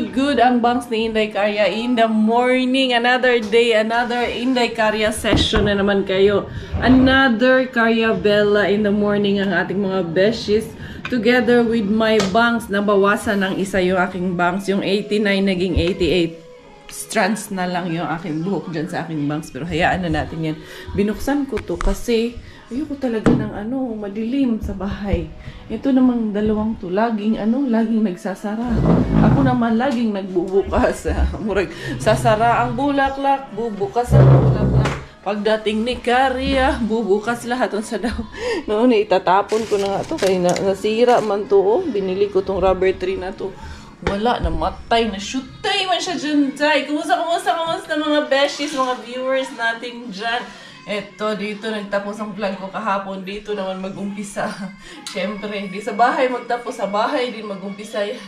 good ang bangs ni Inday Karya in the morning. Another day, another Inday Karya session na naman kayo. Another Karya Bella in the morning ang ating mga besties. Together with my bangs, nabawasan ng isa yung aking bangs. Yung 89 naging 88. Strands na lang yung aking buhok dyan sa aking bangs. Pero hayaan na natin yan. Binuksan ko to kasi ayoko talaga ng madilim sa bahay. Ito namang dalawang to, laging nagsasara. Ako naman laging nagbubukas. Murag, sasara ang bulaklak, bubukas ang bulaklak. Pagdating ni Karya, bubukas lahat sa daw. Noon, itatapon ko na nga to. Kaya nasira man to. Oh. Binili ko tong rubber tree na to. Wala, namatay, na-shootay man siya dyan, Jai. Kumusta mga besties, mga viewers natin dyan. Eto, dito nagtapos ang vlog ko kahapon. Dito naman mag-umpisa. Siyempre, di sa bahay magtapos, sa bahay din mag-umpisa yan.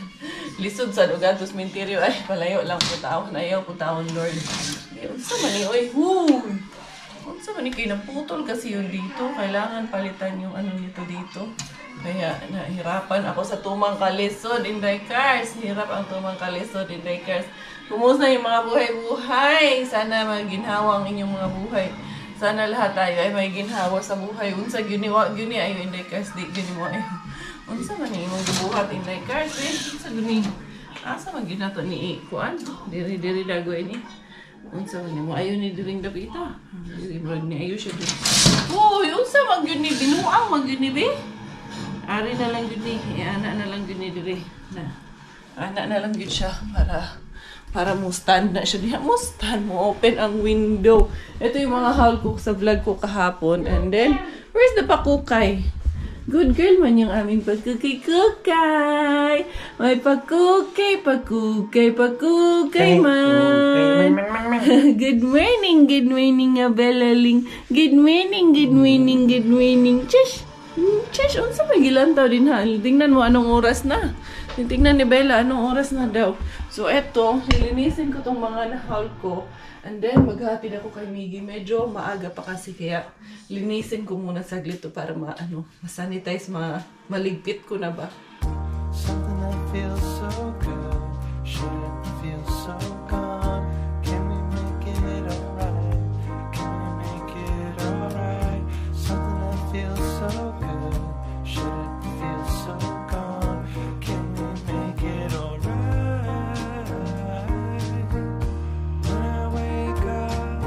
Lisod sa Dugatos Minterio. Ay, palayo lang po taon. Ayaw po taon, Lord. Unsa man ni, oy, huy. Unsa man ni, kayo naputol kasi yun dito. Kailangan palitan yung nito dito. Kaya nahirapan ako sa tumang kalisod, Inday Cars. Hirap ang tumang kalisod, Inday Cars. Kumusta yung mga buhay-buhay? Sana maginhawa ang inyong mga buhay. Sana lahat tayo ay may ginhawa sa buhay. Unsa gyuni ayo Inday Cars, di gyuni mo ayo. Unsa man ni imong gibuhat Inday Cars eh? Unsa gyuni? Asa man ginato ni kuan? Diri dagoy ni. Unsa man ni mo ayo ni diring dapita? Diri brag ni ayo siya. Uy, unsa man gyuni binuang man gyuni be? Ari na lang gyud ni, ana na lang gyud ni dire na. Ana na lang gyud siya para mo stand na siya diha. Mo stand mo open ang window. Ito yung mga haul ko sa vlog ko kahapon. And then, where's the pakukay? Good girl man yung aming pakukay-kukay. May pakukay man. Good morning, Abelaling. Good morning. Chesh, unsa may gilantaw din ha? Tingnan mo anong oras na. Tingnan ni Bella anong oras na daw. So eto, nilinisin ko tong mga nahaul ko. And then maghahatid ako kay Miggy. Medyo maaga pa kasi kaya linisin ko muna saglit to para ma-sanitize, maligpit ko na ba. Something that feels so good, shouldn't feel so gone. Can we make it alright? Can we make it alright? Something that feels so good, shouldn't feel so gone. Can we make it alright? When I wake up,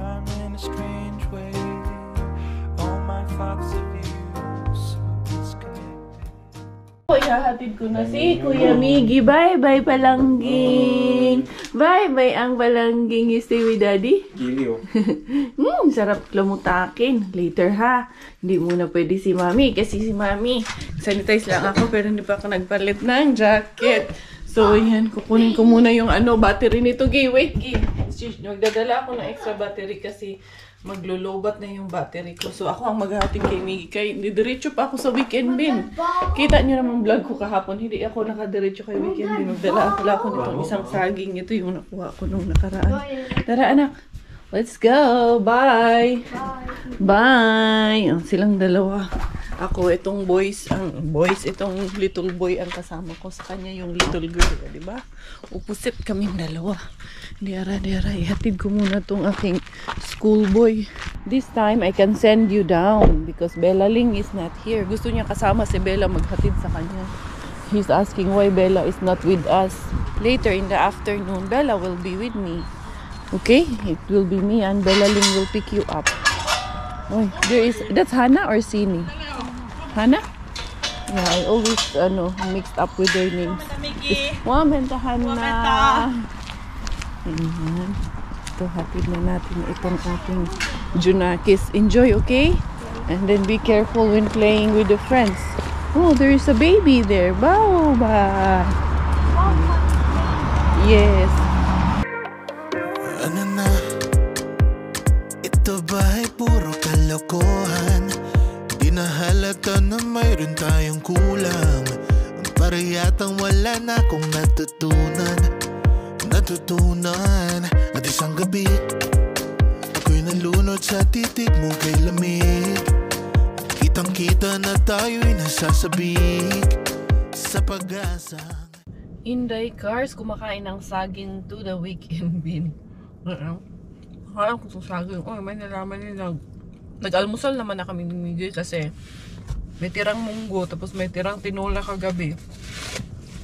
I'm in a strange way. All my thoughts of you so disconnected. Ihahatid ko na si Kuya Miggy. Bye-bye, palangging. Bye-bye ang palangging. You stay with Daddy? Giliw. Sarap lamutakin. Later ha. Hindi muna pwede si Mami. Kasi si Mami, sanitize lang ako pero hindi pa ako nagpalit ng jacket. So, yan. Kukunin ko muna yung battery nito. Wait, nagdadala ako ng extra battery kasi maglo-lowbat na yung battery ko. So, ako ang maghahatid kay Miggy. Kaya diretso pa ako sa weekend bin. Kita nyo naman vlog ko kahapon. Hindi ako nakadiretso kay weekend bin. Magdala ako nitong isang saging. Ito yung nakuha ko nung nakaraan. Tara, anak. Let's go. Bye. Bye. Silang dalawa. Ako, itong itong little boy ang kasama ko. Sa kanya yung little girl, di ba? Opposite kaming dalawa. Diara, ihatid ko muna tong aking schoolboy. This time, I can send you down because Bella Ling is not here. Gusto niya kasama si Bella maghatid sa kanya. He's asking why Bella is not with us. Later in the afternoon, Bella will be with me. Okay? It will be me and Bella Ling will pick you up. Oy, that's Hannah or Sini? Hannah? Yeah, I always mixed up with their names. Wamenta Hannah. Ayan. Ito, hatid na natin itong ating Junakis. Enjoy, okay? And then be careful when playing with the friends. Oh, there is a baby there. Bye. Yes. Ano na? Ito ba'y puro kalokohan? Di na halata na mayroon tayong kulang. Para yatang wala na akong natutunan at isang gabi ako'y nalunod sa titig mo kay lamig. Kitang-kita na tayo'y nasasabik sa pag-asa. Inday Cars, kumakain ng saging to the weekend bin. Kaya ko sa saging. Oh, may nalaman nila. Nag-almusal naman na kami ni Miguel kasi may tirang munggo tapos may tirang tinola kagabi.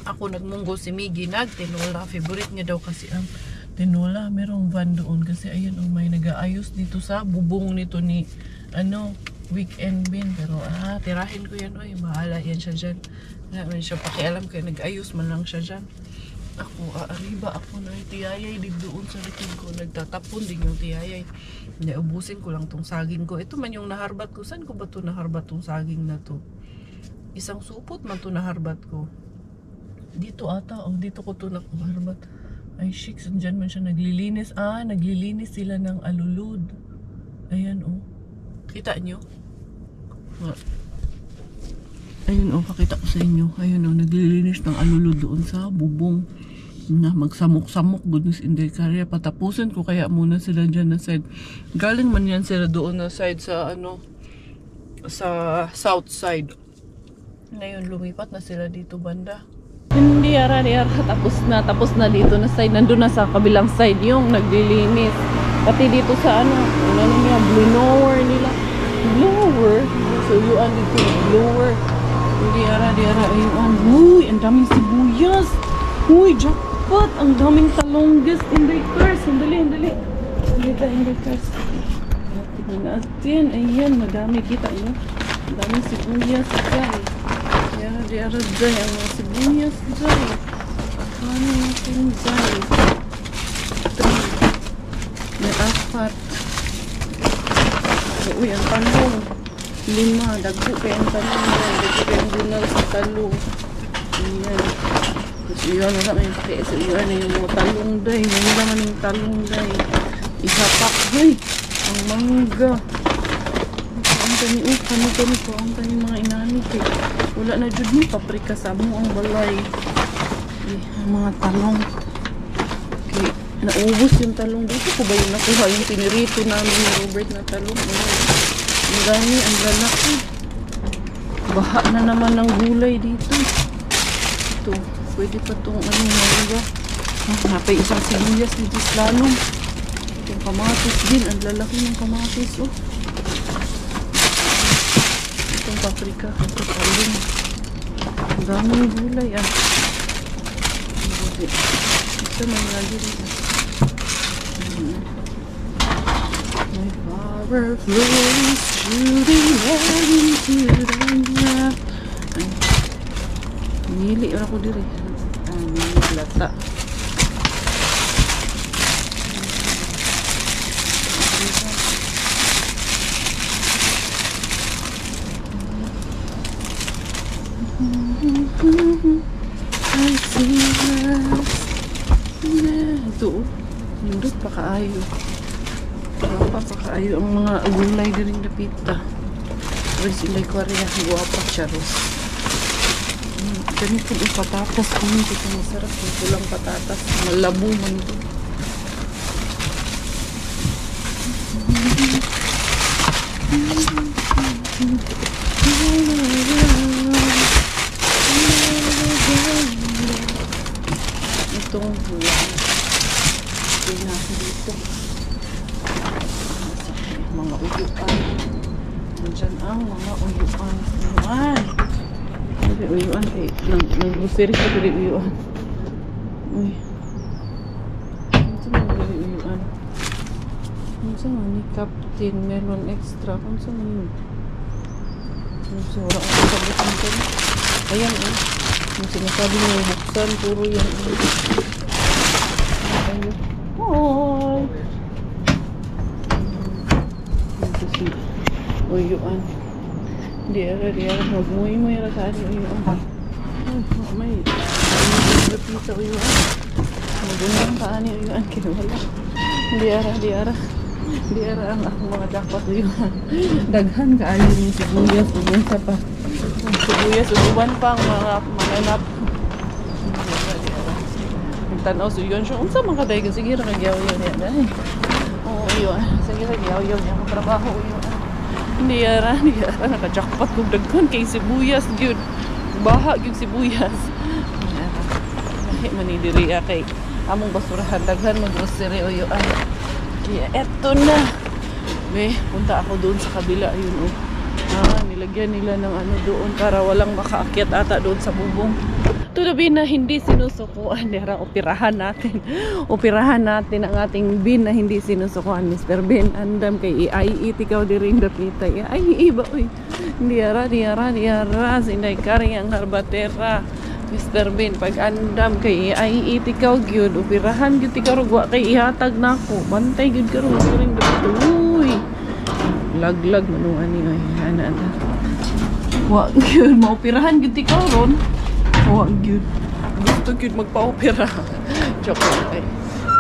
Ako nagmunggo, si Miggy nagtinola. Favorite niya daw kasi ang tinola. Merong van doon kasi ayun may nag-aayos dito sa bubong nito ni weekend bin. Pero tirahin ko yan. Oy, bahala yan siya dyan. Naman siya pakialam kaya nag-ayos man lang siya dyan. Ako, arriba ako na tiyayay din doon sa likod ko. Nagtatapon din yung tiyayay. Ubusin ko lang tong saging ko. Ito man yung naharbat ko. Saan ko ba ito naharbat tong saging na to? Isang supot man to naharbat ko. Dito ata. Oh, dito ko to naharbat. Ay, shikes. Andyan man siya naglilinis. Naglilinis sila ng alulod. Ayan, oh. Kita nyo? Ayun, oh. Pakita ko sa inyo. Ayun, oh. Naglilinis ng alulod doon sa bubong. Na magsamok-samok goodness in the career. Patapusin ko kaya muna sila dyan na side. Galing man yan sila doon na side sa sa south side. Ngayon lumipat na sila dito banda. Hindi ara tapos na dito na side. Nandun na sa kabilang side yung naglilinis. Pati dito sa niya, blower nila. Blower? So yun dito, blower. Hindi ara ayun. Uy, ang daming sibuyas. Uy, jackpot! Ang daming talonggas Inday Cars. Sandali. Inday Cars. Tingnan natin. Ayan, madami kita nyo. Ang daming sibuyas dyan. Diara dyan. Ang mga sibuyas dyan. Ano natin dyan? 3. May 4. Uy, ang talong. 5. Dagpo kaya ang talong. Dagpo kaya ang bunal sa talong. Ayan. Iyan na lang yung pakiis. Iyan na yung mga talong day. Ngayon naman yung talong day. Isapak. Hey! Ang mangga. Ang tani ko. Ang tani mga inanit eh. Wala na dyan mo. Paprika sa mo ang balay. Ang mga talong. Okay. Naubos yung talong dito. Ko ba yung nakuha yung pinirito namin ni Robert na talong? Ang gani. Ang lalaki. Baha na naman ng gulay dito. Ito. Pwede pa itong mangga. Napay isang sibuyas dito slalom. Itong kamatis din. Ang lalaki ng kamatis. Oh. Itong paprika. Itong talong. Ang daming gulay. Ito may lagi rin. My power flows shooting right into the night. Nili ako diri. Lata. I see us. Ito. Nindot pa kaayo. Pa kaayo ang mga gulay diri dapita. Pwede sila Korea. Guwapa charos. Ganito yung patatas ko. Ito masarap. Ito lang patatas. Malabo man ito. Itong buwan. Ito na dito. Mga uyuan. Nandiyan ang mga uyuan. Uyuan kay nag-grocery sa diri uyuan. Uy. Unsa man diri uyuan? Unsa man ni Captain Melon Extra? Unsa man? Unsa ora ako sa button. Ayan eh. Yung sinasabi niyo buksan puro yan. Ayun. Hoy. Ito si uyuan. Di ara magmuy-muy ra sa ani uyuan. May pizza uyuan. Magundang pa ani uyuan kinwala. Di ara ang akong mga jackpot uyuan. Daghan kaayo ni sibuyas ug sa pa. Sibuyas uban pa ang mga mananap. Tanaw sa uyuan siya. Unsa man kaday sige ra kagyaw-yaw niya dai. Oo uyuan. Sige ra kagyaw-yaw niya ang trabaho uyuan. Hindi ara naka-jackpot kung daghan kay sibuyas gyud. Baha gyud sibuyas. lahi man ni diri kay among basurahan daghan mo grocery o yo ay. Kaya eto na. Be, punta ako doon sa kabila ayun oh. Nilagyan nila ng ano doon para walang makaakyat ata doon sa bubong. Tuloy na hindi sinusukuan. Dera, operahan natin. Operahan natin ang ating bin na hindi sinusukuan. Mr. Bin, andam kay iait ikaw di rin dapita. Ay, iba, uy. Diara. Sinday kari ang harbatera. Mr. Bin, pag andam kay iait ikaw gyud. Operahan gyud ikaw rugwa kay ihatag na ako. Bantay gyud ka rugwa rin dapita. Uy. Laglag manuan niyo. Ana. Wag gyud, maoperahan gyud ikaw ron. Wag yun. Gusto yun magpa-opera. Joke lang ay.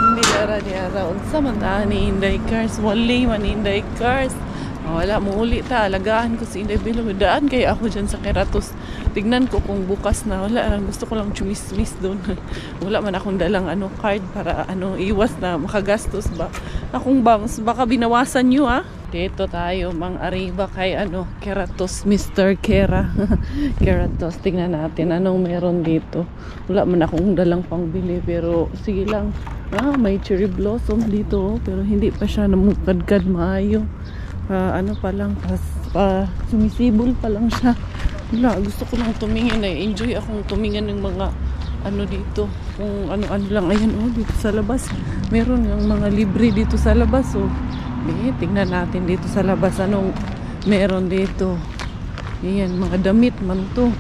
Hindi ara. Unsa man ni Inday Cars. Wali man Inday Cars. Wala mo uli ta. Alagaan ko si Inday Bilo. Daan kaya ako dyan sa Keratos. Tignan ko kung bukas na. Wala. Gusto ko lang chumis-mis doon. Wala man akong dalang card para iwas na makagastos ba. Akong bangs. Baka binawasan nyo Dito tayo mang arriba kay Keratos, Mr. Kera. Keratos, tingnan natin anong meron dito. Wala man akong dalang pangbili pero sige lang. May cherry blossom dito pero hindi pa siya namukadkad maayo. Pa lang sumisibol pa lang siya. Wala, gusto ko lang tumingin enjoy akong tumingin ng mga dito. Kung ano lang ayan dito sa labas. Meron ng mga libre dito sa labas tingnan natin dito sa labas anong meron dito. Ayan, mga damit man to.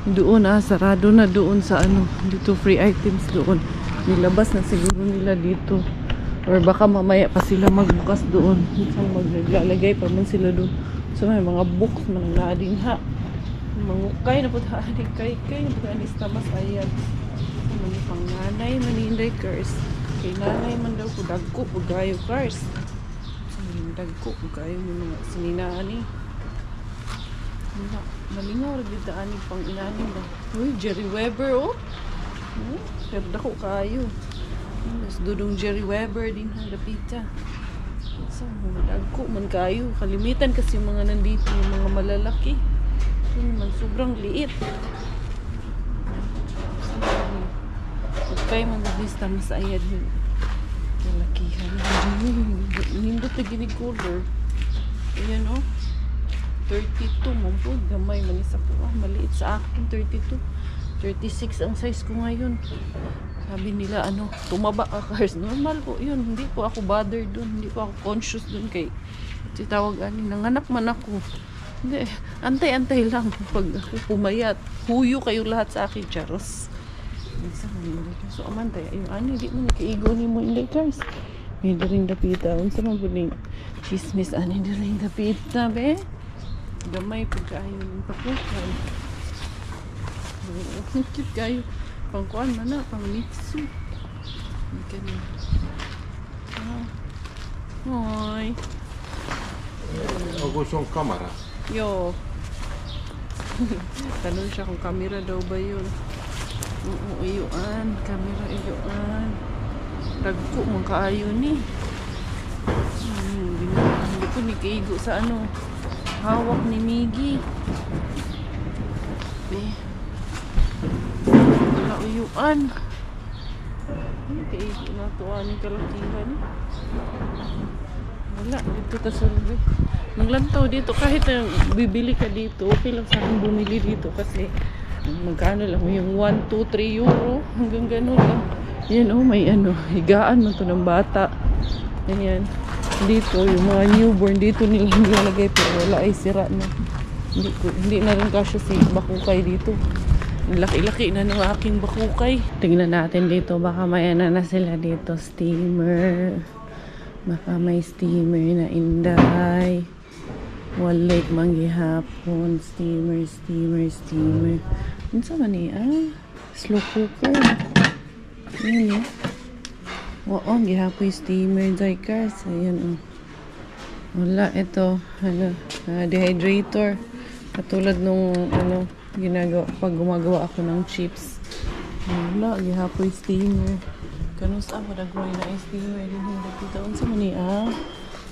Doon sarado na doon sa dito free items doon. Nilabas na siguro nila dito. Or baka mamaya pa sila magbukas doon. Isang maglalagay pa man sila doon. So may mga books man na din Mangukay na po kay na po mas ayan. Mga panganay maninday Cars. Kay nanay man daw po dagko po gayo Cars. Dagko kayo mo mga sininani. Malingaw rin dito pang inanin ba. Uy, Jerry Weber pero dako kayo. Mas dudong Jerry Weber din ang dapita. So, dagko man kayo. Kalimitan kasi yung mga nandito yung mga malalaki. Man sobrang liit. Okay, mag-vista mas ayad yun. Lalakihan. Nindot na ginig color. Ayan 32 mo po. Gamay manisa ko. Maliit sa akin. 32. 36 ang size ko ngayon. Sabi nila tumaba ka Cars. Normal po yun. Hindi po ako bothered dun. Hindi po ako conscious dun kay tawag nanganak man ako. Hindi. Antay-antay lang. Pag ako pumayat. Huyo kayo lahat sa akin. Charos. So amantay yung di mo nakaigo ni mo Inday Cars. May ring dapita unsa man buling chismis di ring dapita be gamay pagkaayo ng pakukay. Cute kayo pangkuan man pang mitsu kani. Hoy gusto yung kamera yo tanong siya kung camera daw ba yun. Oo, iyuan. Camera, iyuan. Dagko, mong kaayo ni. Hindi ko ni kaigo sa hawak ni Miggy. Wala, iyuan. Kaigo na tuwa ni kalakihan. Wala, dito tasulbi. Maglantaw dito. Kahit bibili ka dito, okay lang sa akin bumili dito kasi magkano lang yung 1, 2, 3 euro hanggang ganun lang. Yan may higaan man to ng bata. Ayan. Dito yung mga newborn dito nila nilalagay pero wala ay sira na. Hindi na rin kasya si bakukay dito. Laki-laki na ng aking bakukay. Tingnan natin dito baka may na sila dito steamer. Baka may steamer na Inday. Walay manggihapon. Steamer. Ano man slow cooker. Ayan gihapoy steamer Inday Cars. Ayan wala ito dehydrator. Katulad nung ginagawa pag gumagawa ako ng chips. Wala gihapoy steamer. Kanus ako dagway na steamer din hindi kita unsa man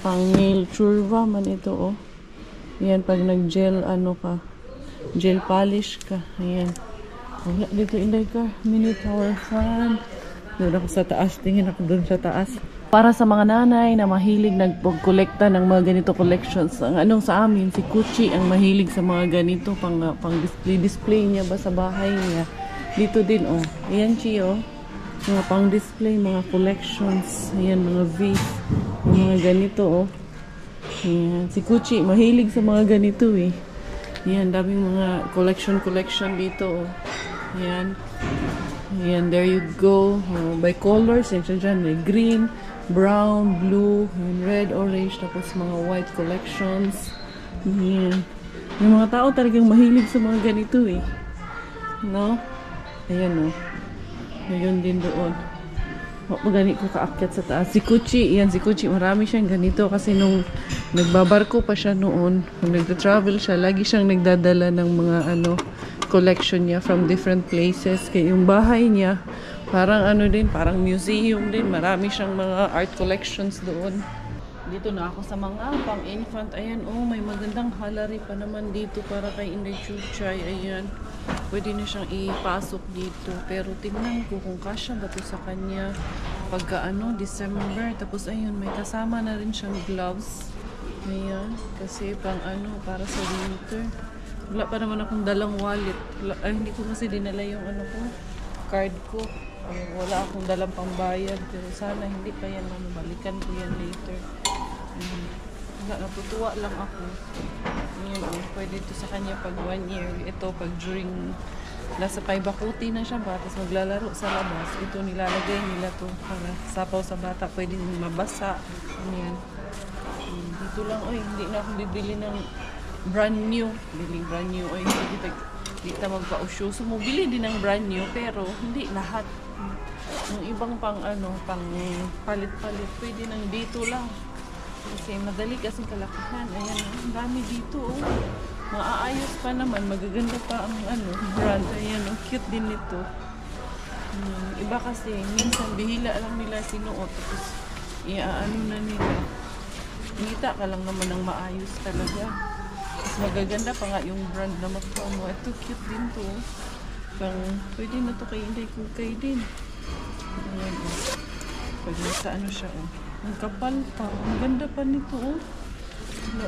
pang nail churva man ito Yan, pag nag-gel, gel polish ka. Ayan. Wala dito Inday Car. Mini tower fan. Doon ako sa taas. Tingin ako doon sa taas. Para sa mga nanay na mahilig nagpag-kolekta ng mga ganito collections. Ang anong sa amin, si Kuchi ang mahilig sa mga ganito pang display niya ba sa bahay niya. Dito din oh. Ayan Chi oh. Mga pang display, mga collections. Ayan mga vase. Mga ganito oh. Ayan. Si Kuchi mahilig sa mga ganito eh. Ayan, daming mga collection dito oh. Ayan. Ayan, there you go. Oh, by colors, dyan, may green, brown, blue, red, orange, tapos mga white collections. Ayan. Yung mga tao talagang mahilig sa mga ganito eh. No? Ayan oh. Ayun din doon. Magani ko kaakyat sa taas. Si Kuchi, yan si Kuchi, marami siyang ganito kasi nung nagbabarko pa siya noon, nung nagta-travel siya, lagi siyang nagdadala ng mga collection niya from different places. Kaya yung bahay niya, parang parang museum din. Marami siyang mga art collections doon. Dito na ako sa mga pang-infant. Ayan, oh, may magandang halari pa naman dito para kay Inday Chuchay. Ayan, pwede na siyang ipasok dito. Pero tingnan ko kung kasya ba to sa kanya pagka December. Tapos ayun, may kasama na rin siyang gloves. Ayan, kasi pang para sa winter. Wala pa naman akong dalang wallet. Hindi ko kasi dinala yung card ko. Wala akong dalang pambayad. Pero sana hindi pa yan balikan ko yan later. Natutuwa lang ako. Ayan, pwede ito sa kanya pag 1 year. Ito pag during nasa paibakuti na siya ba, tapos maglalaro sa labas. Ito nilalagay nila to para sapaw sa bata. Pwede mabasa. Ayan. Dito lang, hindi na ako bibili ng brand new. Biling brand new. Hindi na magpa-usyo. So, mobili din ng brand new, pero hindi lahat. Yung ibang pang palit-palit, pwede nang dito lang. Kasi madali kasing kalakihan. Ayan, ang dami dito. Oh. Maaayos pa naman. Magaganda pa ang brand. Ayan, cute din nito. Iba kasi, minsan bihila lang nila sinuot. Tapos, na nila. Ngita ka lang naman ng maayos talaga. Mas magaganda pa nga yung brand na makuha mo. Ito, cute din to. Pwede na to kay Inday Kukay din. Ayan, oh. Pag nasa siya, oh. Ang kapal pa. Ang ganda pa nito, oh.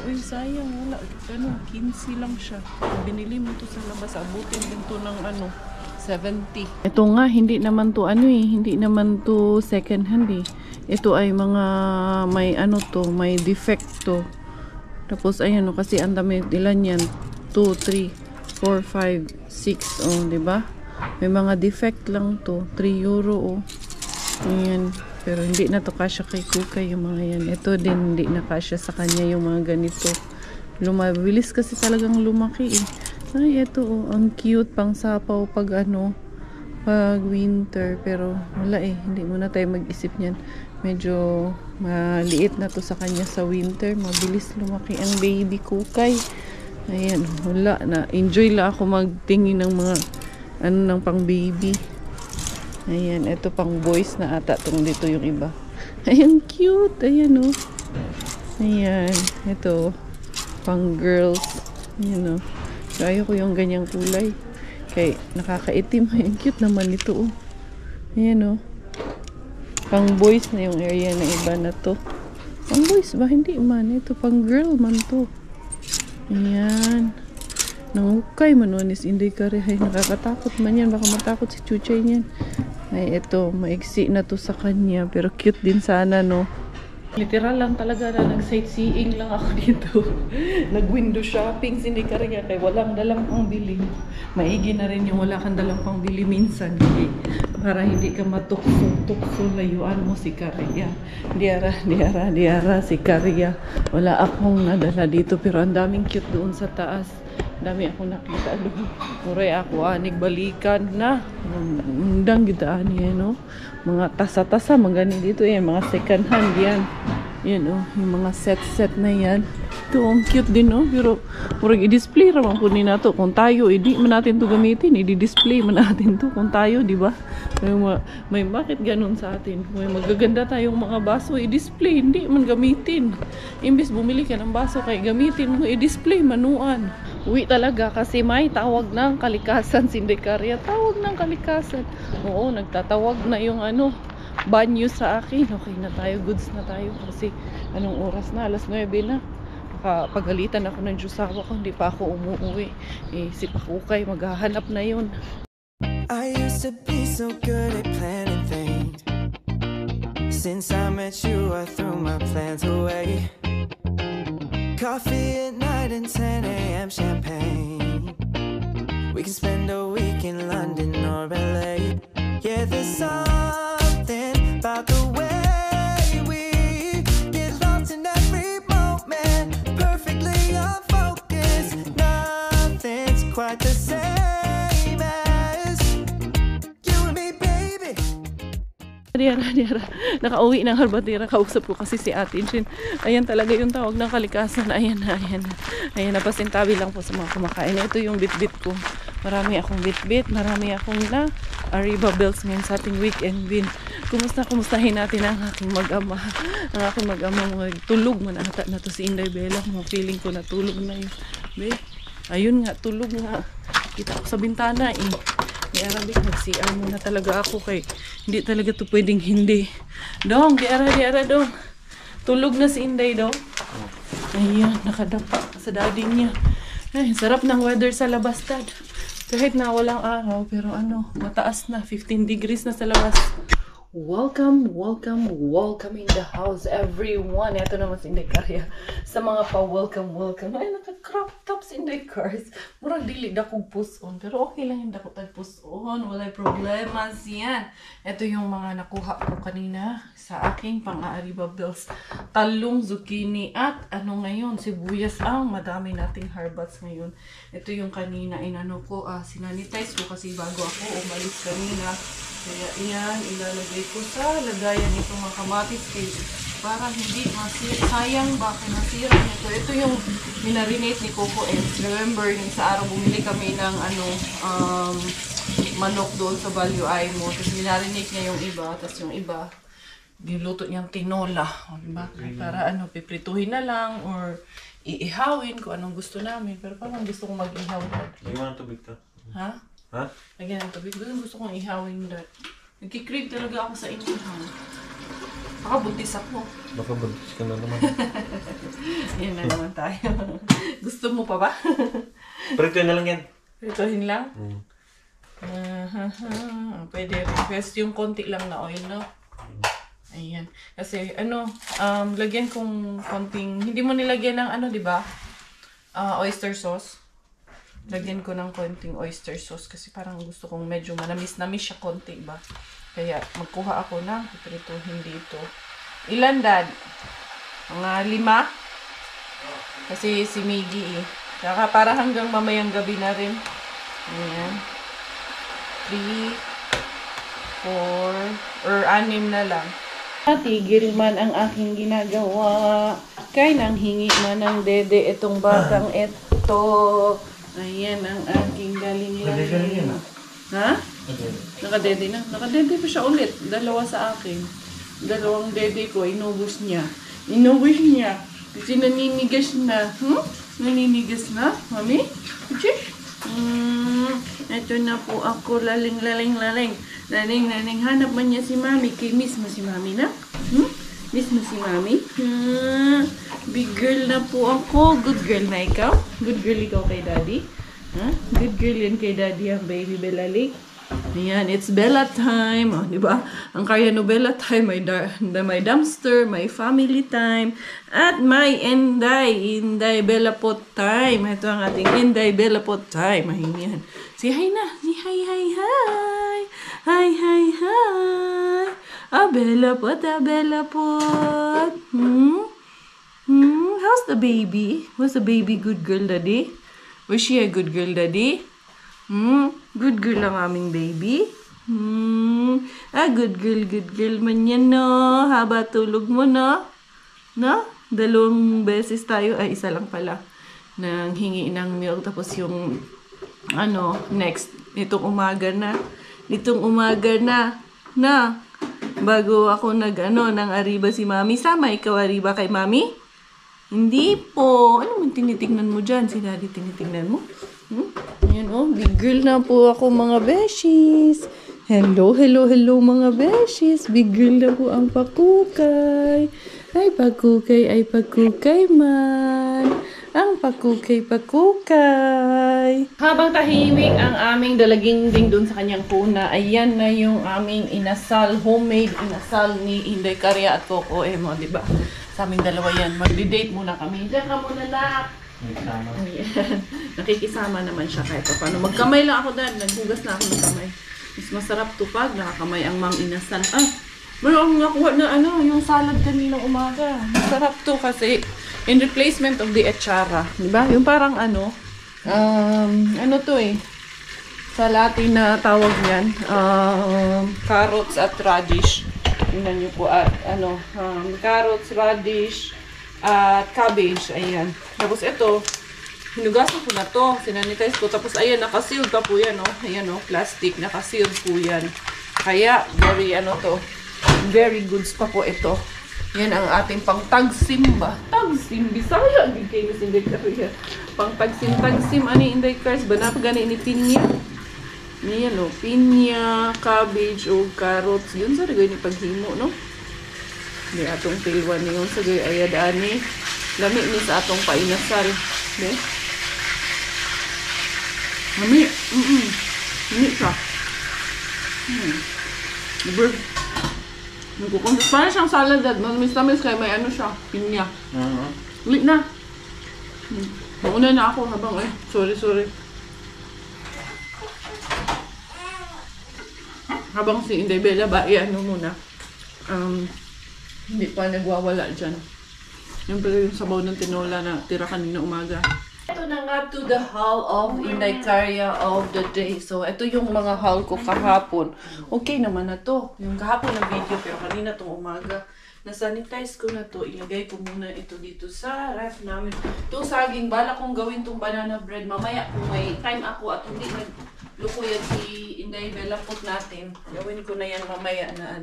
Uy, sayang. Wala. 15 lang siya. Binili mo to sa labas. Abutin din to ng 70. Ito nga, hindi naman to hindi naman to second hand eh. Ito ay mga may may defect to. Tapos ayan kasi ang dami ilan yan. 2, 3, 4, 5, 6 oh, di ba? May mga defect lang to. 3 euro oh. Ayan. Pero hindi na to kasya kay Kukay yung mga yan. Ito din hindi na kasya sa kanya yung mga ganito. Lumabilis kasi talagang lumaki eh. Ay, ito oh, ang cute pang sapaw pag pag winter. Pero wala eh, hindi muna tayo mag-isip niyan. Medyo maliit na to sa kanya sa winter. Mabilis lumaki ang baby Kukay. Ayan, wala na. Enjoy lang ako magtingin ng mga ng pang baby. Ayan, ito pang boys na ata tong dito yung iba. Ayan, cute. Ayan oh. Ayan, ito pang girls. Ayan oh. So, ayoko yung ganyang kulay. Kaya nakakaitim. Ayan, cute naman ito oh. Ayan oh. Pang boys na yung area na iba na to. Pang boys ba? Hindi man. Ito pang girl man to. Ayan. Nangukay man is Inday Car. Ay, nakakatakot man yan. Baka matakot si Chuchay niyan. Ay, ito. Maiksi na to sa kanya. Pero cute din sana, no? Literal lang talaga na nag-sightseeing lang ako dito. Nag-window shopping si Inday Car niya. Kaya walang dalang pang bili. Maigi na rin yung wala kang dalang pang bili minsan. Para hindi ka matukso-tukso. Layuan mo si Karya. Diara si Karya. Wala akong nadala dito. Pero ang daming cute doon sa taas. Dami akong nakita doon. Muray ako, balikan na. Undang gitaan yan, no? Mga tasa-tasa, magani dito yan. Mga second hand yan. Yan, oh. Yung mga set-set na yan. Ito, ang cute din, no? Pero, murag i-display raman po ni nato. Kung tayo, hindi man natin to gamitin. I-display man natin to. Kung tayo, di ba? May bakit ganun sa atin? May magaganda tayong mga baso, i-display. Hindi man gamitin. Imbis bumili ka ng baso, kaya gamitin mo, i-display, manuan. Uwi talaga kasi may tawag ng kalikasan si Inday Karya. Tawag ng kalikasan. Oo, nagtatawag na yung ano, banyo sa akin. Okay na tayo, goods na tayo. Kasi anong oras na? Alas 9 na. Pagalitan ako ng Diyosawa ko, hindi pa ako umuwi. Eh, si Pakukay, maghahanap na yun. I used to be so good at planning things. Since I met you, I threw my plans away. Coffee at night and 10 a.m. champagne. We can spend a week in London or LA. Yeah, there's something about the way we get lost in every moment. Perfectly unfocused. Nothing's quite the same as you and me, baby. Diara, nakauwi ng Harbatira. Kausap ko kasi si Ate Jin. Ayan talaga yung tawag ng kalikasan. Ayan na, pasintabi lang po sa mga kumakain. Ito yung bitbit ko. Marami akong bitbit, marami akong na Arriba Bells ngayon sa ating weekend win. Kumustahin natin ang aking mag-ama. Ang aking mag-ama, tulog man ata na to si Inday Bella. Feeling ko na tulog na yun. Ayun nga, tulog nga. Kita ko sa bintana eh. Di Arabic, nag-CR muna talaga ako kay hindi talaga to pwedeng hindi. Dong, di ara dong. Tulog na si Inday dong. Ayan, nakadapa sa daddy niya. Ay, sarap ng weather sa labas, dad. Kahit na walang araw, pero ano, mataas na, 15 degrees na sa labas. Welcome in the house, everyone. Ito naman si Inday Karya. Sa mga pa-welcome. Ay, naka-crop tops Inday Cars. Murag dili dakong puson. Pero okay lang yung dakong tag-puson. Walay problema siyan. Ito yung mga nakuha ko kanina sa aking pang-Arriba Bells. Talong, zucchini, at ano ngayon, sibuyas ang madami nating harbats ngayon. Ito yung kanina, inano ko, sinanitize ko kasi bago ako umalis kanina. Kaya iyan, ilalagay ko sa lagayan itong mga kamatis para hindi sayang baka nasira nito. Ito yung minarinate ni Coco Eds. Remember, sa araw bumili kami ng manok doon sa Value Aimo. Tapos minarinate niya yung iba. Tapos yung iba, niluto niyang tinola. O, diba? Para piprituhin na lang or iihawin kung anong gusto namin. Pero parang gusto kong mag-ihaw. Lagyan mo ng tubig to. Ha? Ha? Lagyan ng tubig. Gusto kong ihawin that. Nagkikrave talaga ako sa inyo. Baka buntis ako. Baka buntis ka na naman. Yan na naman tayo. Gusto mo pa ba? Prito na lang yan. Pritohin lang? Pwede rin. Kasi yung konti lang na oil, no? Ayan. Kasi lagyan kong konting, hindi mo nilagyan ng di ba? Oyster sauce. Lagyan ko ng konting oyster sauce kasi parang gusto kong medyo manamis-namis siya konti ba. Kaya magkuha ako ng piprituhin dito. Ilan, Dad? Mga 5? Kasi si Miggy Saka para hanggang mamayang gabi na rin. Ayan. 3, 4, or 6 na lang. Tigil man ang aking ginagawa. Kay nang hingi man ng dede itong batang ito. Ayan ang aking galing-galing. Ha? Nakadede na. Nakadede pa siya ulit. 2 sa akin. 2 dede ko. Inubos niya. Kasi naninigas na. Naninigas na? Mami? Ito na po ako. Laling. Hanap man niya si Mami. Kay miss mo si Mami na? Miss mo si Mami? Big girl na po ako. Good girl na ikaw? Good girl ikaw kay Daddy? Good girl yan kay Daddy ang baby Bella Lake. Ayan, it's Bella time. Oh, diba? Ang kaya no Bella time, may dumpster, may family time, at may Inday Bella Pot time. Ito ang ating Inday Bella Pot time. Ayan. Say hi na. Say hi. Hi. Bella Pot. How's the baby? Was the baby good girl, Daddy? Was she a good girl, Daddy? Good girl ang aming baby. Good girl man yan, no? Haba tulog mo, no? No? 2 beses tayo. Ay, 1 lang pala. Nang hingi ng milk. Tapos yung, next. Itong umaga na. Na. Bago ako ng Arriba si Mami. Sama ikaw Arriba kay Mami? Hindi po. Ano man tinitingnan mo dyan? Si Daddy tinitingnan mo? Ayan oh, big girl na po ako mga beshies. Hello, hello, hello mga beshies. Big girl na po ang pakukay. Ay pakukay man. Ang pakukay. Habang tahimik ang aming dalaginding doon sa kanyang kuna, ayan na yung aming inasal, homemade inasal ni Inday Karya at Coco Emo, di ba? Sa aming dalawa yan. Magdi-date muna kami. Diyan ka muna na. Ayan. Nakikisama naman siya kahit pa paano. Magkamay lang ako dahil. Naghugas na ako ng kamay. Mas masarap to pag nakakamay ang mang inasal. Ah, mayroon akong nakuha na yung salad kaninang umaga. Masarap to kasi in replacement of the echara. Diba? Yung parang ano to eh. Sa Latin na tawag yan. Carrots at radish. Tingnan nyo po at carrots, radish, at cabbage. Ayan. Tapos ito, hinugasan ko na to. Sinanitize ko. Tapos ayan, nakasealed pa po yan. Oh. Ayan oh, plastic. Nakasealed po yan. Kaya, very goods pa po ito. Yan ang ating pang tagsim ba? Tagsim, Bisaya. Hindi kayo si Inday Karya. Pang tagsim. Ani Inday Kars ba? Napagani ni pinya. Yan o. Pinya, cabbage, o carrots. Yun sa rigay ni paghimo, no? Hindi atong tilwan ni yung sa rigay ayadaan ni. Lami ni sa atong painasal. Okay? Lami. Lami siya. Parang siyang salad dad. Matamis kaya may ano siya. Pinya. Ulit na. Mauna na ako habang sorry. Habang si Inday Bella ba, muna. Hindi pa nagwawala dyan. Yung pala yung sabaw ng tinola na tira kanina umaga. Ito na nga to the haul of Inday Karya of the day. So, ito yung mga haul ko kahapon. Okay naman na to. Yung kahapon na video, pero kanina tong umaga. Nasanitize ko na to. Ilagay ko muna ito dito sa ref namin. Itong saging, bala kong gawin tong banana bread. Mamaya kung may time ako at hindi naglukuyan si Inday Bella pot natin. Gawin ko na yan mamaya na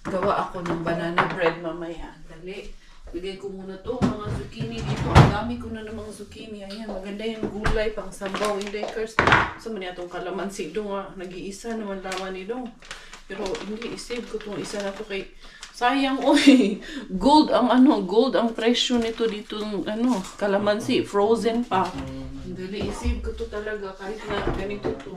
gawa ako ng banana bread mamaya. Dali. Bigay ko muna to mga zucchini dito. Ang dami ko na ng mga zucchini. Ayan, maganda yung gulay pang sabaw. Inday Kars. Sa man itong kalamansi do nga. Nag-iisa naman laman ni do. Pero hindi, isave ko itong isa na to kay sayang oy. Gold ang presyo nito dito kalamansi. Frozen pa. Dali, isave ko to talaga kahit na ganito to.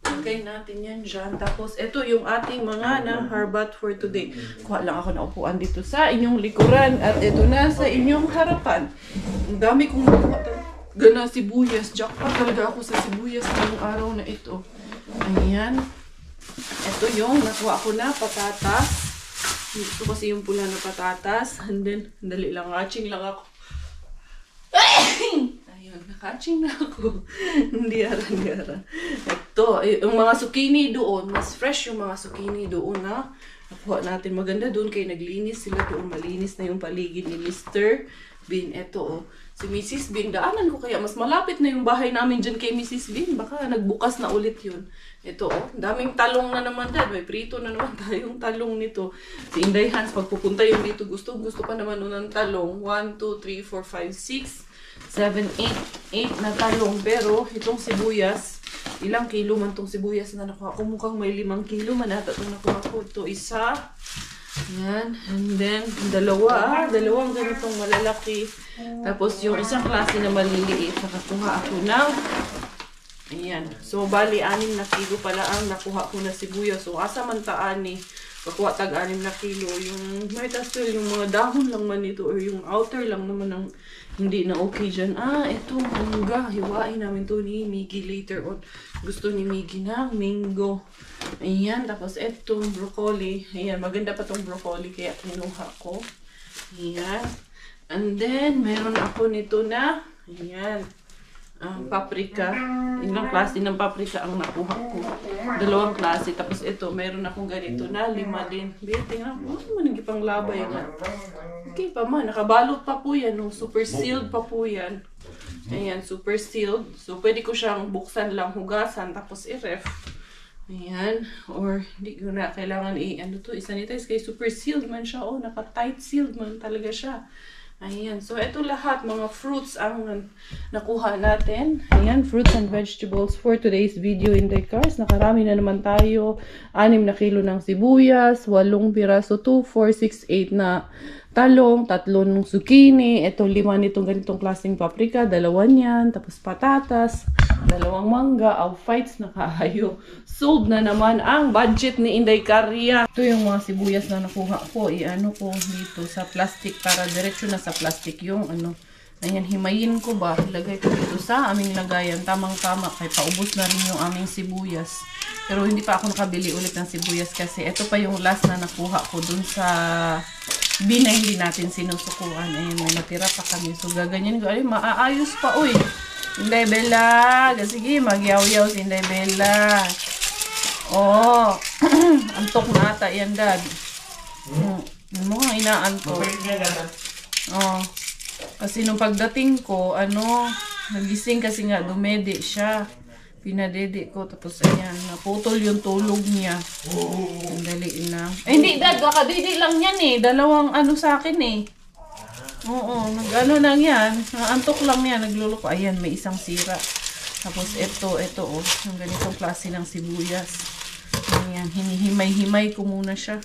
Lagay natin yan dyan. Tapos, ito yung ating mga na-harbat for today. Kuha lang ako na upuan dito sa inyong likuran. At ito na sa inyong harapan. Ang dami kong nakuha. Gana sibuyas. Jackpot talaga ako sa sibuyas ngayong araw na ito. Ayan. Ito yung nakuha ko na patatas. Ito kasi yung pula na patatas. And then, dali lang. Hatching lang ako. Ayun, nakaching na ako. Hindi ara. Ito, yung mga zucchini doon, mas fresh yung mga zucchini doon na nakuha natin. Maganda doon kay naglinis sila doon. Malinis na yung paligid ni Mr. Bean. Ito, si Mrs. Bean, daanan ko kaya mas malapit na yung bahay namin dyan kay Mrs. Bean. Baka nagbukas na ulit yun. Ito, daming talong na naman dad. May prito na naman tayong talong nito. Si Inday Hans, pagpupunta yung dito, gusto pa naman nun ng talong. 1, 2, 3, 4, 5, 6, 7, 8 na talong. Pero itong sibuyas, ilang kilo man tong sibuyas na nakuha ko. Mukhang may 5 kilo man ata itong nakuha ko. Ito isa. Yan. And then, dalawang ganitong malalaki. Tapos yung isang klase na maliliit, nakakuha ako ng ayan. So, bali, 6 na kilo pala ang nakuha ko na sibuyas. So, asa man taan ni kakuha tag 6 na kilo. Yung may tastil, yung mga dahon lang man ito or yung outer lang naman ang hindi na okay dyan. Ito, mangga. Hiwain namin to ni Miggy later on. Gusto ni Miggy na mango. Ayan, tapos itong broccoli. Ayan, maganda pa tong broccoli kaya kinuha ko. Ayan. And then, meron ako nito na, ayan, paprika. Ilang klase ng paprika ang nakuha ko. 2 klase. Tapos ito, meron akong ganito na 5 din. Tingnan ko, manigi pang labay yan. Okay pa man, nakabalot pa po yan. Super sealed pa po yan. Ayan, super sealed. So, pwede ko siyang buksan lang, hugasan, tapos i-ref. Ayan. Or, hindi ko na kailangan i-sanitize. Kaya super sealed man siya. Oh, naka-tight sealed man talaga siya. Ayan. So, ito lahat, mga fruits ang nakuha natin. Ayan, fruits and vegetables for today's video in the cars. Nakarami na naman tayo. 6 na kilo ng sibuyas, 8 piraso, 2, 4, 6, 8 na talong, 3 ng zucchini, ito 5 nitong ganitong klaseng paprika, 2 niyan, tapos patatas, 2 mangga, fights na kaayo. Sold na naman ang budget ni Inday Karya. Ito yung mga sibuyas na nakuha ko, i-ano ko dito sa plastic para diretso na sa plastic yung ano. Ayan, himayin ko ba? Ilagay ko dito sa aming lagayan. Tamang-tama. Kaya paubos na rin yung aming sibuyas. Pero hindi pa ako nakabili ulit ng sibuyas kasi ito pa yung last na nakuha ko dun sa bin na hindi natin sinusukuan. Ayan, may natira pa kami. So, gaganyan ko. Ay, maaayos pa, uy. Inday Bella. Sige, magyaw-yaw si Inday Bella. Oh. Antok na ata yan, Dad. Ano nga inaantok? Oh. Kasi nung pagdating ko, nagising kasi nga, dumede siya. Pinadede ko, tapos ayan, naputol yung tulog niya. Dali na. Eh, hindi, Dad, kakadede lang yan eh. 2 sa akin eh. Oo, lang yan. Antok lang yan, nagluloko. Ayan, may isang sira. Tapos ito, oh, yung ganitong klase ng sibuyas. Ayan, hinihimay-himay ko muna siya.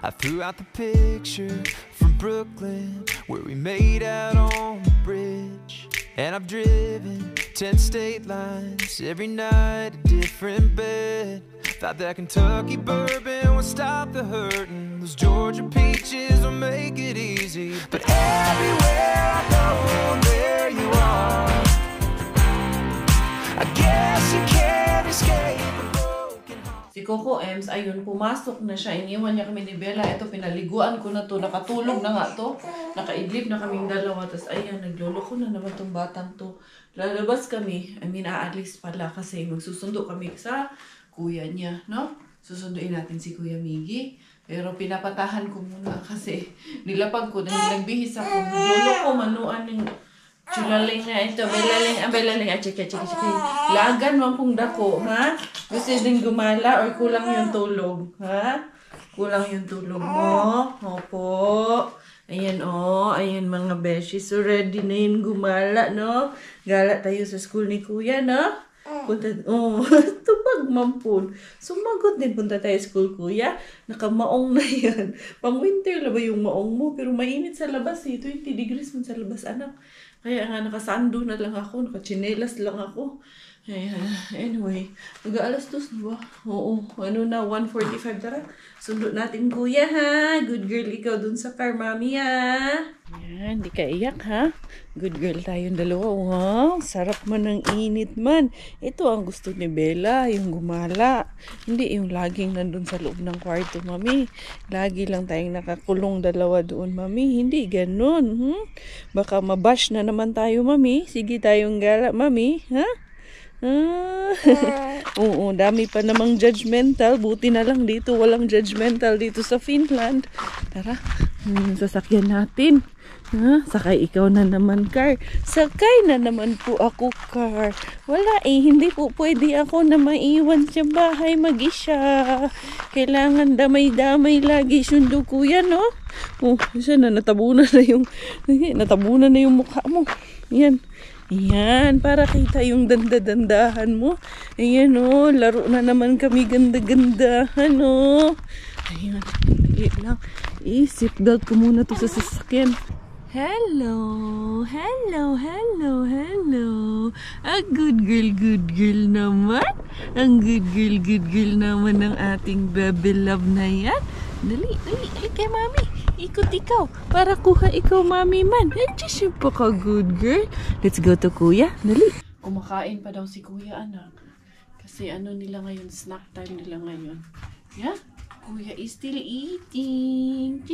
I threw out the picture from Brooklyn where we made out on the bridge. And I've driven 10 state lines, every night a different bed. Thought that Kentucky bourbon would stop the hurting, those Georgia peaches will make it easy. But everywhere I go, there you are. I guess you can't escape a broken heart. Si Coco Ems, ayun, pumasok na siya. Iniwan niya kami ni Bella. Ito, pinaliguan ko na to. Nakatulog na nga to. Nakaidlip na kaming dalawa. Tapos, ayan, nagloloko na naman tong batang to. Lalabas kami. Aalis pala kasi magsusundo kami sa kuya niya, no? Susunduin natin si Kuya Miggy. Pero pinapatahan ko muna kasi nilapag ko. Nagbihis ako. Nagloloko, manuan ng chulaling na ito. Belaling. Chika. Lagan man pong dako, ha? Gusto din gumala or kulang yung tulog, ha? Kulang yung tulog mo. Opo. Ayan, oh. Ayan, mga beshi. So, ready na yun gumala, no? Gala tayo sa school ni Kuya, no? Punta, oh, tupag mampun. Sumagot din, punta tayo sa school, Kuya. Nakamaong na yan. Pang winter la ba yung maong mo? Pero mainit sa labas, eh. 20 degrees man sa labas, anak. Kaya nga, nakasando na lang ako. Nakachinelas lang ako. Ayan. Anyway, mag-alas 2 na ba? Oo. 1:45. Tara. Sundo natin, Kuya, ha? Good girl ikaw dun sa car, Mami, ha? Ayan, di ka iyak, ha? Good girl tayong dalawa. Wow, sarap man ng init man. Ito ang gusto ni Bella, yung gumala. Hindi yung laging nandun sa loob ng kwarto, Mami. Lagi lang tayong nakakulong dalawa doon, Mami. Hindi ganun. Baka mabash na naman tayo, Mami. Sige tayong gala, Mami. Ha? Oo, dami pa namang judgmental. Buti na lang dito walang judgmental dito sa Finland. Tara, sasakyan natin. Sakay ikaw na naman, car. Sakay na naman po ako, car. Wala eh, hindi po pwede ako na maiwan sa bahay mag-isa. Kailangan damay-damay lagi. Sundo, Kuya, no? Oh, isa na, natabunan na yung mukha mo. Yan. Ayan, para kita yung danda-dandahan mo. Ayan, oh, laro na naman kami ganda-gandahan, oh. Ayan, dali lang. Seatbelt ko muna to sa sasakyan. Hello. A good girl naman. Ang good girl naman ng ating baby love na yan. Dali kay Mami. Ikot ikaw para kuha ikaw, Mami man. Nandiyan pa ka, good girl. Let's go to Kuya. Dali. Kumakain pa daw si Kuya, anak. Kasi nila ngayon, snack time nila ngayon. Yeah? Kuya is still eating.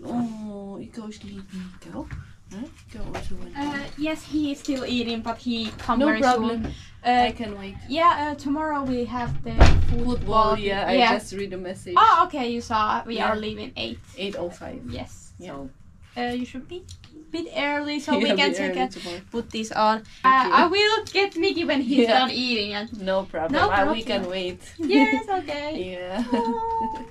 Oh, ikaw sleeping ikaw? Huh? Ikaw also want yes, he is still eating, but he come no very problem. soon. I can wait. Yeah, tomorrow we have the Football, yeah. I just read a message. Oh, okay, you saw. We Yeah. are leaving 8. 8:05. Yes. Yeah. So, you should be a bit early so we Yeah, can be early check tomorrow. put this on. I will get Mickey when he's Yeah. done eating. And No problem. No We can problem. wait. yes, okay. Yeah. Oh,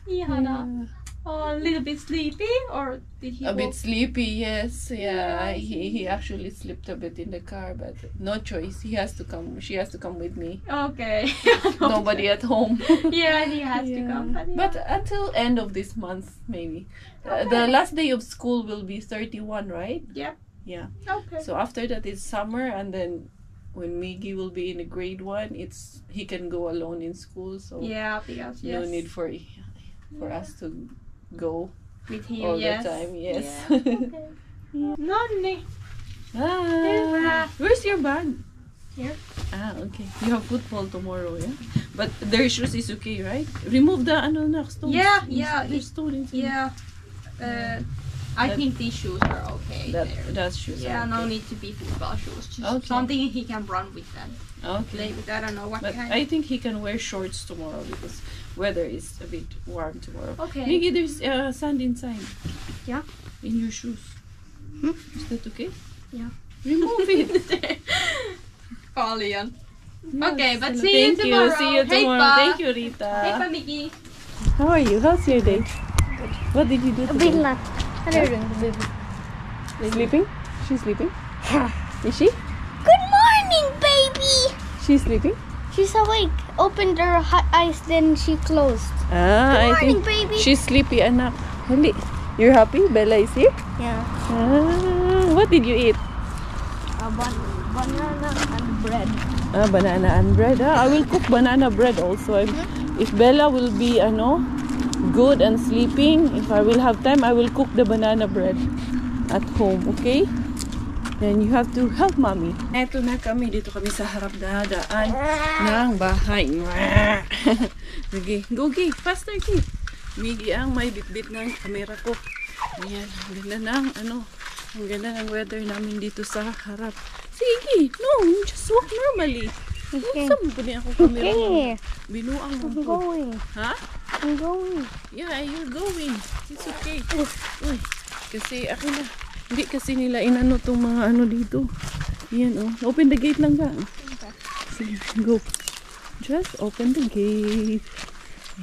Ihana. Oh, a little bit sleepy, or did he? A bit walk- sleepy, yes. Yeah, he actually slept a bit in the car, but no choice. He has to come. She has to come with me. Okay. Nobody at home. Yeah, he has to Yeah. come. But until end of this month, maybe. The last day of school will be 31, right? Yeah. Yeah. Okay. So after that it's summer, and then when Miggy will be in grade 1, he can go alone in school. So Yeah, because no yes. need for us to go with him. all yes. the time. Yes. Yeah. Okay. Nonni. Ah, where's your bag? Here. Ah, okay. You have football tomorrow, yeah? But their shoes is okay, right? Remove the stones. Yeah, yeah, There's stones. Yeah. I think these shoes are okay there. That's shoes. Yeah, are no okay. need to be football shoes. Just Okay. something he can run with them. Okay. Play with. I don't know what But kind. I think he can wear shorts tomorrow because weather is a bit warm tomorrow. Okay. Maybe there's sand inside. Yeah. In your shoes. Is that okay? Yeah. Remove it. Paljon. Yes, Okay, but hello. see you Thank tomorrow. See you Hey, tomorrow. Pa. Thank you, Rita. Hey, pa, Mickey. How are you? How's your day? What did you do today? Big lot. Ano rin, baby? Sleeping? She's sleeping? Is she? Good morning, baby! She's sleeping? She's awake. Opened her eyes, then she closed. Ah, I Morning, think baby. she's sleepy, anak. Hali. You're happy? Bella is here? Yeah. Ah, what did you eat? Banana and bread. Ah, banana and bread. Ah, I will cook banana bread also. If Bella will be good and sleeping, if I will have time, I will cook the banana bread at home, okay? And you have to help mommy. Eto na kami, dito kami sa harap dadaan ng bahay. Sige, go Gi, faster Gi. Migi ang may bitbit ng kamera ko. Ayan, ang ganda ng ang ganda ng weather namin dito sa harap. Sige, no, just walk normally. Okay. Saan mo pa din ako kamera? Okay. Binuang mo I'm ko. going. Ha? I'm going. Yeah, you're going. It's okay. Uy, kasi ako na. Hindi kasi nila inano tong mga dito. Yan open the gate lang ba? Sige, go. Just open the gate.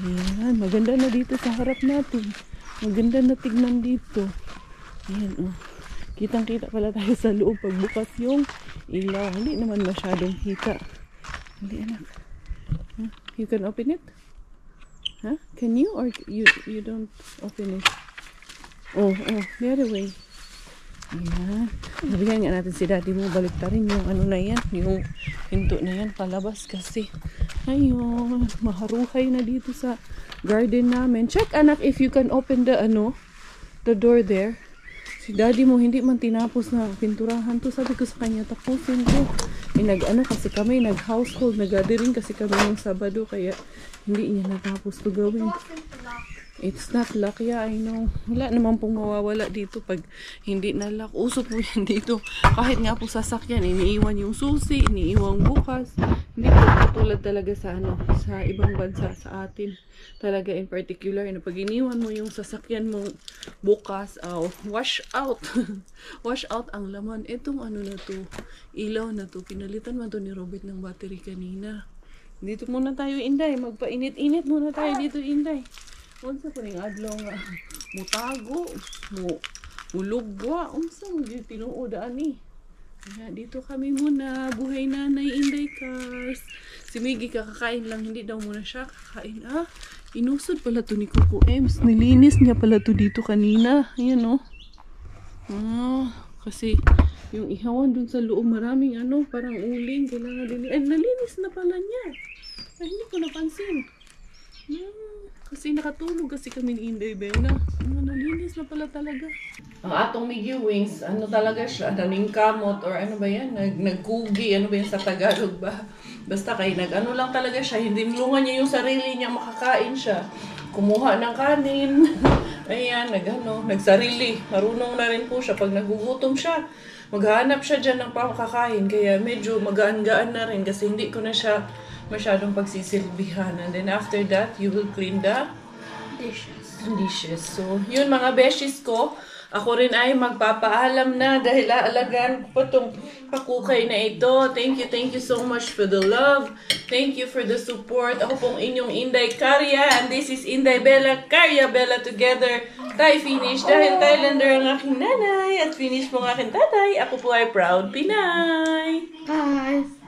Ayan, maganda na dito sa harap natin. Maganda na tignan dito. Ayan Kitang-kita pala tayo sa loob pagbukas yung ilaw. Hindi naman masyadong hita. Hindi anak. Huh? You can open it? Huh? Can you or you don't open it? Oh, the other way. Ayan. Sabihan nga natin si daddy mo, balik ta rin yung na yan, yung pinto na yan, palabas kasi. Ayun, maharuhay na dito sa garden namin. Check anak if you can open the door there. Si daddy mo hindi man tinapos na pinturahan to. Sabi ko sa kanya, tapusin ko. Kasi kami, nag-household, nag-gathering kasi kami ng Sabado, kaya hindi niya natapos to gawin. It's not luck, yeah, I know. Wala naman pong mawawala dito pag hindi na luck. Uso po yan dito. Kahit nga po sasakyan, iniiwan yung susi, iniiwan bukas. Hindi po katulad talaga sa sa ibang bansa sa atin. Talaga in particular, pag iniwan mo yung sasakyan mo bukas, wash out. Wash out ang laman. Itong na to, ilaw na to, pinalitan man to ni Robert ng battery kanina. Dito muna tayo, Inday. Magpainit-init muna tayo dito, Inday. Unsa po ning adlaw nga mutago, mulugwa, unsa mo gyud tinuod ani. Kaya dito kami muna, buhay nanay Inday Cars. Si Miggy kakakain lang, hindi daw muna siya kakain. Inusod pala to ni Coco Ems. Nilinis niya pala to dito kanina. Ayan kasi yung ihawan dun sa loob maraming parang uling, kailangan din. Nalinis na pala niya. Ay, hindi ko napansin. Kasi nakatulog kasi kami ni Inday Bella. Nalinis na pala talaga. Ang atong Miggy Wings, talaga siya, naningkamot or ba yan? Nagkugi, ba yan sa Tagalog ba? Basta kay lang talaga siya, hindi nilungan niya yung sarili niya, makakain siya. Kumuha ng kanin. Ayan, nagsarili. Marunong na rin po siya. Pag nagugutom siya, maghanap siya dyan ng pakakain. Kaya medyo magaan-gaan na rin kasi hindi ko na siya masyadong pagsisilbihan. And then after that, you will clean the dishes. So, yun mga beshies ko. Ako rin ay magpapaalam na dahil aalagaan ko pa itong pakukay na ito. Thank you so much for the love. Thank you for the support. Ako pong inyong Inday Karya, and this is Inday Bella, Karya Bella together. Tayo finish dahil Thailander ang aking nanay at finish po ang aking tatay. Ako po ay proud Pinay. Bye.